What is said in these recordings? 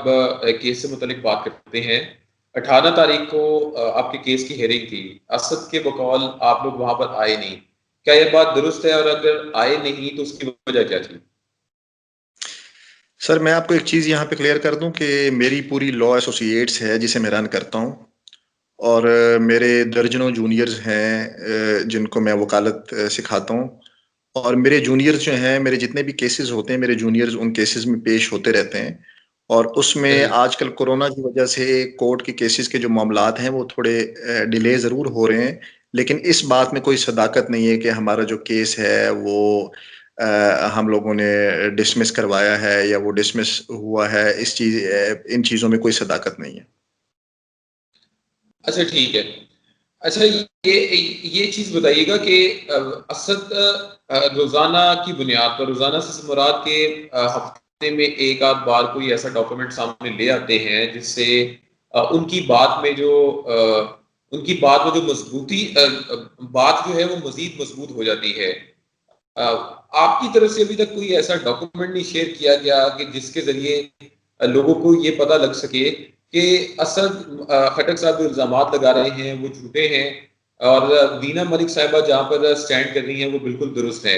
अब केस से मुतालिक बात करते हैं। 18 तारीख को आपके केस की हेयरिंग थी। असद के बकौल आप लोग वहां पर आए नहीं। क्या यह बात दुरुस्त है, और अगर आए नहीं तो उसकी वजह क्या थी? सर, मैं आपको एक चीज़ यहाँ पे क्लियर कर दूं कि मेरी पूरी लॉ एसोसिएट्स है जिसे मैं रन करता हूँ, और मेरे दर्जनों जूनियर्स हैं जिनको मैं वकालत सिखाता हूँ। और मेरे जूनियर्स जो हैं, मेरे जितने भी केसेस होते हैं, मेरे जूनियर्स उन केसेस में पेश होते रहते हैं। और उसमें जी। आजकल कोरोना की वजह से कोर्ट के केसेस के जो मामलात हैं वो थोड़े डिले ज़रूर हो रहे हैं, लेकिन इस बात में कोई सदाकत नहीं है कि हमारा जो केस है वो हम लोगों ने डिसमिस करवाया है या वो डिसमिस हुआ है। इन चीज़ों में कोई सदाकत नहीं है। अच्छा, ठीक है। अच्छा, ये चीज़ बताइएगा कि असद रोज़ाना की बुनियाद पर, रोज़ाना से मुराद के हफ्ते में एक आध बार कोई ऐसा डॉक्यूमेंट सामने ले आते हैं जिससे उनकी बात में जो मजबूती, बात जो है वो मजीद मजबूत हो जाती है। आपकी तरफ से अभी तक कोई ऐसा डॉक्यूमेंट नहीं शेयर किया गया कि जिसके जरिए लोगों को ये पता लग सके कि असद खटक साहब जो इल्जामात लगा रहे हैं वो झूठे हैं, और वीना मलिक साहिबा जहाँ पर स्टैंड कर रही हैं वो बिल्कुल दुरुस्त है।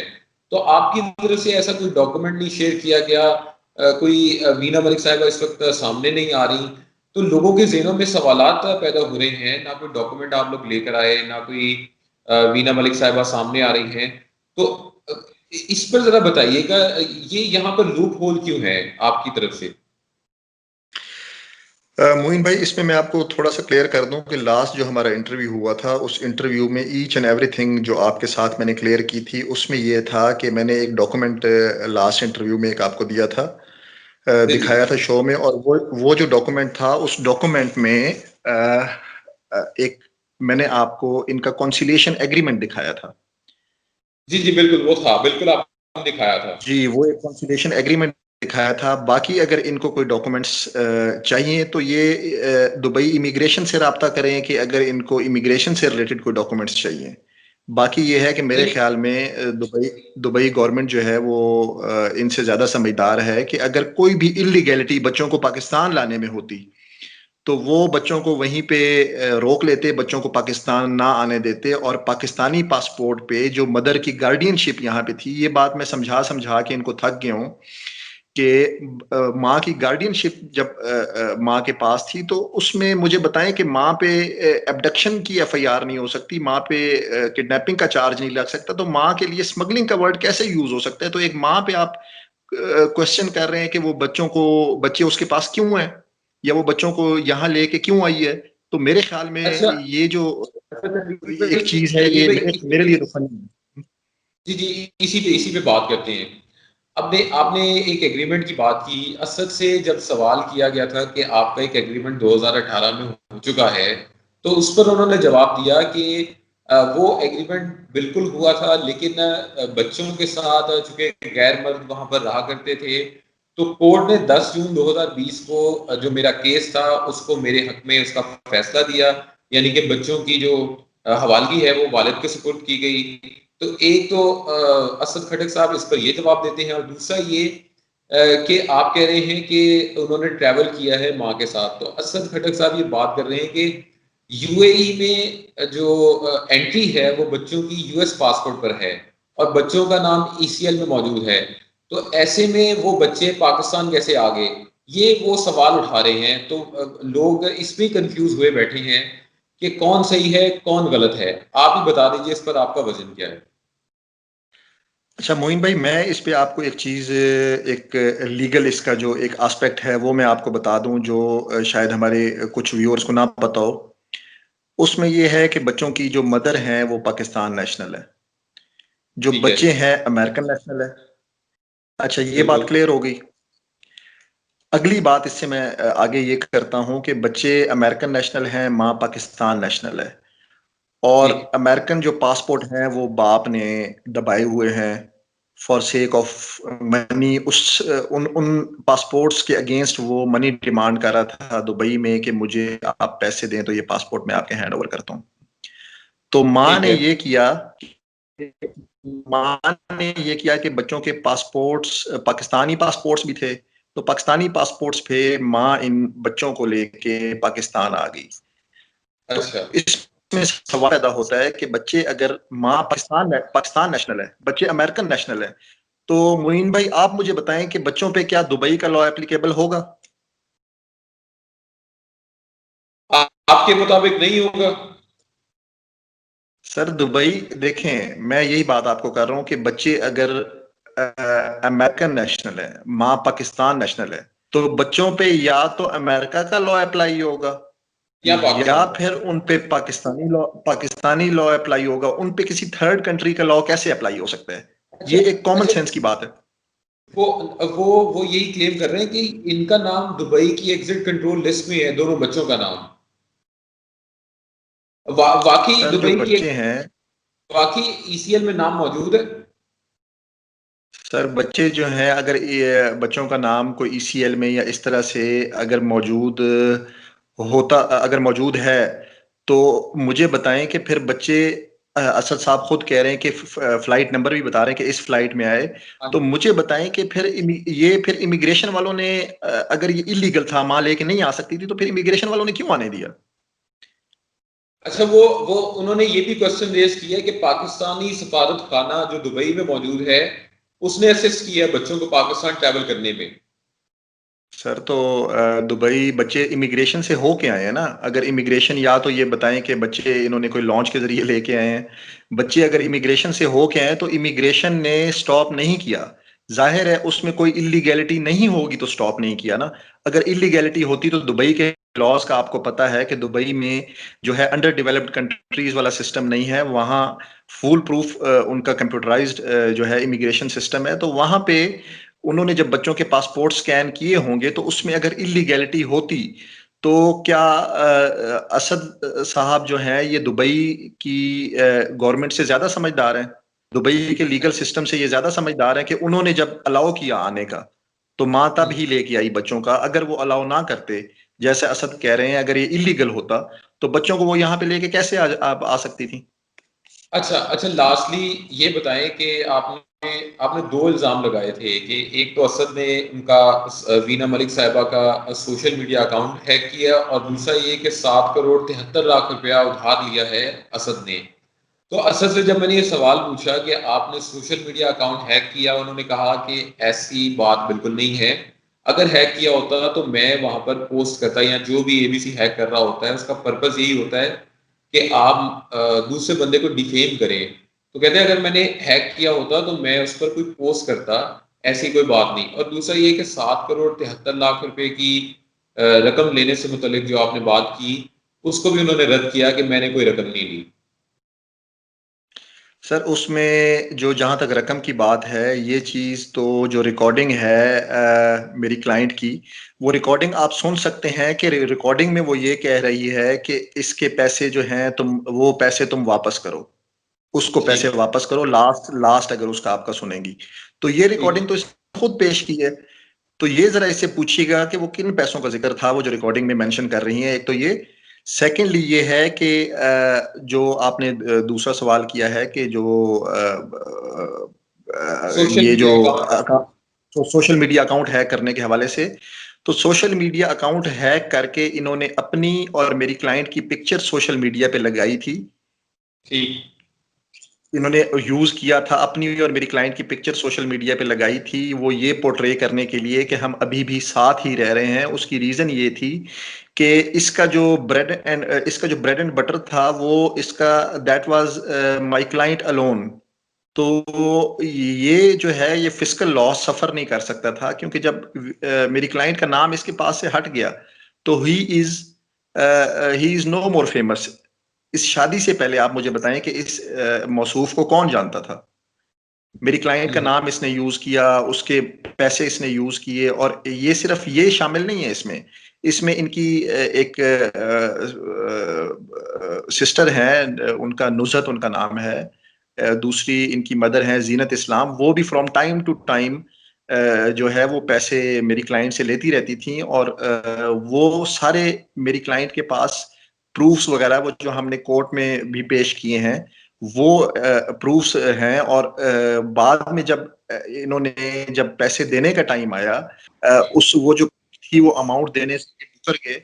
तो आपकी तरफ से ऐसा कोई डॉक्यूमेंट नहीं शेयर किया गया? वीना मलिक साहिबा इस वक्त सामने नहीं आ रही, तो लोगों के जहनों में सवालात पैदा हो रहे हैं। ना कोई डॉक्यूमेंट आप लोग लेकर आए, ना कोई वीना मलिक साहिबा सामने आ रही हैं। तो अ, इस पर जरा बताइएगा, ये यहाँ पर लूप होल क्यों है आपकी तरफ से? मोइन भाई, इसमें मैं आपको थोड़ा सा क्लियर कर दूं कि लास्ट जो हमारा इंटरव्यू हुआ था, उस इंटरव्यू में ईच एंड एवरीथिंग जो आपके साथ मैंने क्लियर की थी, उसमें ये था कि मैंने एक डॉक्यूमेंट लास्ट इंटरव्यू में एक आपको दिया था, जी जी। दिखाया था शो में। और वो जो डॉक्यूमेंट था, उस डॉक्यूमेंट में एक मैंने आपको इनका कॉन्सिलिएशन एग्रीमेंट दिखाया था। जी जी, बिल्कुल वो था, बिल्कुल आपने दिखाया था। जी, वो एक कॉन्सिलिएशन एग्रीमेंट दिखाया था। बाकी अगर इनको कोई डॉक्यूमेंट्स चाहिए तो ये दुबई इमिग्रेशन से रब्ता करें कि अगर इनको इमिग्रेशन से रिलेटेड कोई डॉक्यूमेंट्स चाहिए। बाकी ये है कि मेरे नहीं ख्याल में दुबई दुबई गवर्नमेंट जो है वो इनसे ज़्यादा समझदार है कि अगर कोई भी इलीगैलिटी बच्चों को पाकिस्तान लाने में होती तो वो बच्चों को वहीं पे रोक लेते, बच्चों को पाकिस्तान ना आने देते, और पाकिस्तानी पासपोर्ट पे जो मदर की गार्डियनशिप यहाँ पे थी, ये बात मैं समझा समझा के इनको थक गया हूँ कि माँ की गार्डियनशिप जब माँ के पास थी तो उसमें मुझे बताएं कि माँ पे एब्डक्शन की एफआईआर नहीं हो सकती, माँ पे किडनैपिंग का चार्ज नहीं लग सकता, तो माँ के लिए स्मगलिंग का वर्ड कैसे यूज हो सकता है? तो एक माँ पे आप क्वेश्चन कर रहे हैं कि वो बच्चे उसके पास क्यों हैं, या वो बच्चों को यहाँ लेके क्यों आई है। तो मेरे ख्याल में अच्छा। ये जो अच्छा, तनवीर एक भाई, चीज है, तनवीर ये भाई, मेरे लिए तो फनी है। जी जी, इसी पे बात करते हैं। आपने आपने एक एग्रीमेंट की बात की। असद से जब सवाल किया गया था कि आपका एक एग्रीमेंट 2018 में हो चुका है, तो उस पर उन्होंने जवाब दिया कि वो एग्रीमेंट बिल्कुल हुआ था, लेकिन बच्चों के साथ चूंकि गैर मर्द वहां पर रहा करते थे, तो कोर्ट ने 10 जून 2020 को जो मेरा केस था उसको मेरे हक में उसका फैसला दिया। यानी कि बच्चों की जो हवालगी है वो वालिद के सुपुर्द की गई। तो एक तो असद खटक साहब इस पर ये जवाब देते हैं, और दूसरा ये कि आप कह रहे हैं कि उन्होंने ट्रैवल किया है माँ के साथ। तो असद खटक साहब ये बात कर रहे हैं कि यूएई में जो एंट्री है वो बच्चों की यूएस पासपोर्ट पर है, और बच्चों का नाम ईसीएल में मौजूद है। तो ऐसे में वो बच्चे पाकिस्तान कैसे आ गए? ये वो सवाल उठा रहे हैं। तो लोग इसमें कंफ्यूज हुए बैठे हैं कि कौन सही है कौन गलत है। आप ही बता दीजिए, इस पर आपका वजन क्या है? अच्छा मोइन भाई, मैं इस पे आपको एक चीज, एक लीगल इसका जो एक एस्पेक्ट है वो मैं आपको बता दूं, जो शायद हमारे कुछ व्यूअर्स को ना पता हो। उसमें ये है कि बच्चों की जो मदर हैं वो पाकिस्तान नेशनल है, जो ठीक है। बच्चे हैं अमेरिकन नेशनल है। अच्छा, ये बात बिल्कुल। क्लियर हो गई। अगली बात इससे मैं आगे ये करता हूं कि बच्चे अमेरिकन नेशनल हैं, माँ पाकिस्तान नेशनल है, और ठीक। अमेरिकन जो पासपोर्ट हैं वो बाप ने दबाए हुए हैं फॉर सेक ऑफ मनी। उस उन उन पासपोर्ट्स के अगेंस्ट वो मनी डिमांड कर रहा था दुबई में कि मुझे आप पैसे दें तो ये पासपोर्ट मैं आपके हैंड ओवर करता हूँ। तो ठीक है। माँ ने ये किया कि बच्चों के पासपोर्ट्स, पाकिस्तानी पासपोर्ट्स भी थे, तो पाकिस्तानी पासपोर्ट्स पे माँ इन बच्चों को लेके पाकिस्तान आ गई। तो अच्छा। इसमें सवाल पैदा होता है कि बच्चे अगर माँ पाकिस्तान नेशनल है, बच्चे अमेरिकन नेशनल है, तो मुइन भाई आप मुझे बताएं कि बच्चों पे क्या दुबई का लॉ एप्लीकेबल होगा? आपके मुताबिक नहीं होगा? सर दुबई, देखें मैं यही बात आपको कर रहा हूं कि बच्चे अगर अमेरिकन नेशनल है, माँ पाकिस्तान नेशनल है, तो बच्चों पे या तो अमेरिका का लॉ अप्लाई होगा या या पाकिस्तान का? फिर उन पे पाकिस्तानी लॉ अप्लाई होगा। उन पे किसी थर्ड कंट्री का लॉ कैसे अप्लाई हो सकता है? अच्छा। ये एक कॉमन अच्छा, सेंस की बात है। वो वो यही क्लेम कर रहे हैं कि इनका नाम दुबई की एग्जिट कंट्रोल लिस्ट में है, दोनों बच्चों का नाम। वाकई सर जो दुबई की बच्चे हैं, वाकई ईसीएल में नाम मौजूद है? सर बच्चे जो हैं, अगर ये बच्चों का नाम कोई ईसीएल में या इस तरह से अगर मौजूद होता, अगर मौजूद है, तो मुझे बताएं कि फिर बच्चे, असद साहब खुद कह रहे हैं कि फ्लाइट नंबर भी बता रहे हैं कि इस फ्लाइट में आए, तो हाँ। मुझे बताएं कि फिर ये फिर इमिग्रेशन वालों ने, अगर ये इलीगल था, माँ लेके नहीं आ सकती थी, तो फिर इमिग्रेशन वालों ने क्यों आने दिया? अच्छा, वो उन्होंने ये भी क्वेश्चन रेज किया कि पाकिस्तानी सफारत खाना जो दुबई में मौजूद है, उसने असिस्ट किया बच्चों को पाकिस्तान ट्रैवल करने में। सर तो दुबई बच्चे इमिग्रेशन से हो के आए हैं ना। अगर इमिग्रेशन, या तो ये बताएं कि बच्चे इन्होंने कोई लॉन्च के जरिए लेके आए हैं। बच्चे अगर इमिग्रेशन से हो के आए तो इमिग्रेशन ने स्टॉप नहीं किया। जाहिर है उसमें कोई इलीगैलिटी नहीं होगी तो स्टॉप नहीं किया ना। अगर इलीगैलिटी होती तो दुबई के लॉज का आपको पता है कि दुबई में जो है अंडर डेवलप्ड कंट्रीज वाला सिस्टम नहीं है वहाँ। फुल प्रूफ उनका कंप्यूटराइज्ड जो है इमिग्रेशन सिस्टम है, तो वहाँ पे उन्होंने जब बच्चों के पासपोर्ट स्कैन किए होंगे तो उसमें अगर इलीगैलिटी होती, तो क्या असद साहब जो हैं ये दुबई की गवर्नमेंट से ज्यादा समझदार हैं? दुबई के लीगल सिस्टम से ये ज्यादा समझदार हैं कि उन्होंने जब अलाउ किया आने का, तो माँ तब ही लेके आई बच्चों का। अगर वो अलाउ ना करते, जैसे असद कह रहे हैं, अगर ये इलीगल होता, तो बच्चों को वो यहाँ पे लेके कैसे आ सकती थी? अच्छा अच्छा, लास्टली ये बताएं कि आपने आपने दो इल्जाम लगाए थे कि एक तो असद ने उनका वीना मलिक साहिबा का सोशल मीडिया अकाउंट हैक किया, और दूसरा ये कि 7 करोड़ 73 लाख रुपया उधार लिया है असद ने। तो असद से जब मैंने ये सवाल पूछा कि आपने सोशल मीडिया अकाउंट हैक किया, उन्होंने कहा कि ऐसी बात बिल्कुल नहीं है। अगर हैक किया होता तो मैं वहां पर पोस्ट करता, या जो भी एबीसी हैक कर रहा होता है उसका पर्पस यही होता है कि आप दूसरे बंदे को डिफेम करें। तो कहते हैं अगर मैंने हैक किया होता तो मैं उस पर कोई पोस्ट करता, ऐसी कोई बात नहीं। और दूसरा ये कि 7 करोड़ 73 लाख रुपए की रकम लेने से मुतलिक जो आपने बात की, उसको भी उन्होंने रद्द किया कि मैंने कोई रकम नहीं ली। सर उसमें जो, जहाँ तक रकम की बात है, ये चीज़ तो जो रिकॉर्डिंग है मेरी क्लाइंट की, वो रिकॉर्डिंग आप सुन सकते हैं कि रिकॉर्डिंग में वो ये कह रही है कि इसके पैसे जो हैं, तुम वो पैसे तुम वापस करो, उसको पैसे ठीक। वापस करो। लास्ट लास्ट अगर उसका आपका सुनेंगी, तो ये ठीक रिकॉर्डिंग है। तो इसने खुद पेश की है। तो ये जरा इससे पूछिएगा कि वो किन पैसों का जिक्र था वो जो रिकॉर्डिंग में मेंशन कर रही हैं। एक तो ये, सेकेंडली ये है कि जो आपने दूसरा सवाल किया है कि जो सोशल ये जो मीडिया अकाउंट। तो सोशल मीडिया अकाउंट हैक करने के हवाले से, तो सोशल मीडिया अकाउंट हैक करके इन्होंने अपनी और मेरी क्लाइंट की पिक्चर सोशल मीडिया पे लगाई थी। ठीक। इन्होंने यूज किया था, अपनी और मेरी क्लाइंट की पिक्चर सोशल मीडिया पे लगाई थी, वो ये पोर्ट्रे करने के लिए कि हम अभी भी साथ ही रह रहे हैं। उसकी रीजन ये थी कि इसका जो ब्रेड एंड बटर था, वो इसका, that was my client alone. तो ये जो है ये फिजिकल लॉस सफर नहीं कर सकता था, क्योंकि जब मेरी क्लाइंट का नाम इसके पास से हट गया, तो he is no more famous. इस शादी से पहले आप मुझे बताएं कि इस मौसूफ को कौन जानता था? मेरी क्लाइंट का नाम इसने यूज किया, उसके पैसे इसने यूज किए, और ये सिर्फ ये शामिल नहीं है इसमें। इसमें इनकी एक सिस्टर है, उनका नुजत उनका नाम है, दूसरी इनकी मदर है जीनत इस्लाम, वो भी फ्रॉम टाइम टू टाइम जो है वो पैसे मेरी क्लाइंट से लेती रहती थी। और वो सारे मेरी क्लाइंट के पास प्रूफ्स वगैरह, वो जो हमने कोर्ट में भी पेश किए हैं, वो प्रूफ्स हैं। और बाद में जब इन्होंने जब पैसे देने का टाइम आया, उस वो जो थी वो अमाउंट देने से मुकर गए,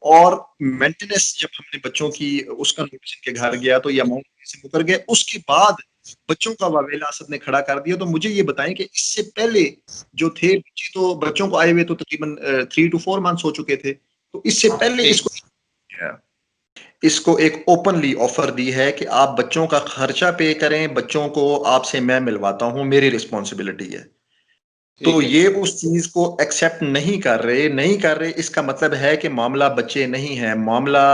और मेंटेनेंस जब हमने बच्चों की उसका नोटिस इनके घर गया तो ये अमाउंट से मुकर गए। उसके बाद बच्चों का वावेला असद ने खड़ा कर दिया। तो मुझे ये बताएं कि इससे पहले जो थे बच्चे, तो बच्चों को आए हुए तो तकरीबन 3 to 4 मंथ्स हो चुके थे, तो इससे पहले इसको एक ओपनली ऑफर दी है कि आप बच्चों का खर्चा पे करें, बच्चों को आपसे मैं मिलवाता हूं, मेरी रिस्पॉन्सिबिलिटी है। तो ये उस चीज को एक्सेप्ट नहीं कर रहे। इसका मतलब है कि मामला बच्चे नहीं है, मामला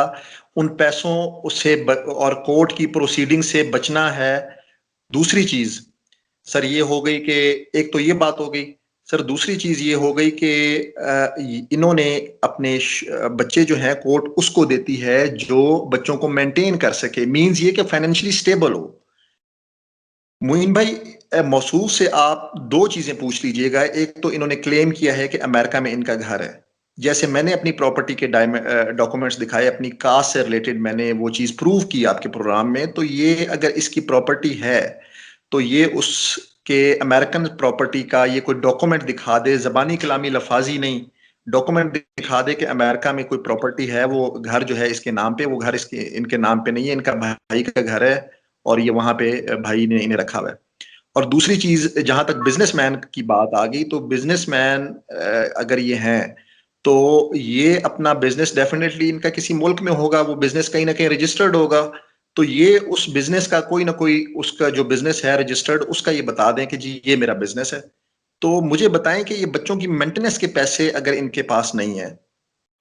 उन पैसों से और कोर्ट की प्रोसीडिंग से बचना है। दूसरी चीज सर ये हो गई कि एक तो ये बात हो गई सर, दूसरी चीज ये हो गई कि इन्होंने अपने बच्चे जो हैं कोर्ट उसको देती है जो बच्चों को मेंटेन कर सके, मींस ये कि फाइनेंशियली स्टेबल हो। मोइन भाई, मौसूल से आप दो चीजें पूछ लीजिएगा। एक तो इन्होंने क्लेम किया है कि अमेरिका में इनका घर है, जैसे मैंने अपनी प्रॉपर्टी के डॉक्यूमेंट्स दिखाए, अपनी कास्ट से रिलेटेड मैंने वो चीज प्रूव की आपके प्रोग्राम में। तो ये अगर इसकी प्रॉपर्टी है तो ये उसके अमेरिकन प्रॉपर्टी का ये कोई डॉक्यूमेंट दिखा दे, जबानी कलामी लफाजी नहीं, डॉक्यूमेंट दिखा दे कि अमेरिका में कोई प्रॉपर्टी है, वो घर जो है इसके नाम पे, वो घर इसके इनके नाम पे नहीं है, इनका भाई का घर है और ये वहां पे भाई ने इन्हें रखा हुआ है। और दूसरी चीज, जहां तक बिजनेसमैन की बात आ गई, तो बिजनेसमैन अगर ये हैं तो ये अपना बिजनेस डेफिनेटली इनका किसी मुल्क में होगा, वो बिजनेस कहीं ना कहीं रजिस्टर्ड होगा। तो ये उस बिजनेस का कोई ना कोई, उसका जो बिजनेस है रजिस्टर्ड, उसका ये बता दें कि जी ये मेरा बिजनेस है। तो मुझे बताएं कि ये बच्चों की मेंटेनेंस के पैसे अगर इनके पास नहीं है,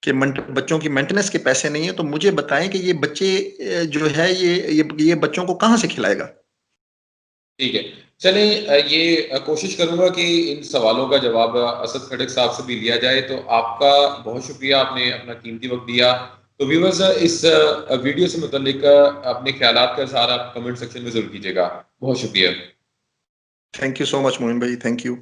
कि बच्चों की मेंटेनेंस के पैसे नहीं है, तो मुझे बताएं कि ये बच्चे जो है ये बच्चों को कहां से खिलाएगा। ठीक है, चलें, ये कोशिश करूंगा कि इन सवालों का जवाब असद खड़क साहब से भी लिया जाए। तो आपका बहुत शुक्रिया, आपने अपना कीमती वक्त दिया। तो व्यूअर्स, इस वीडियो से मुतालिक अपने ख्यालात का इज़हार आप कमेंट सेक्शन में जरूर कीजिएगा। बहुत शुक्रिया। Thank you so much Moin भाई, थैंक यू।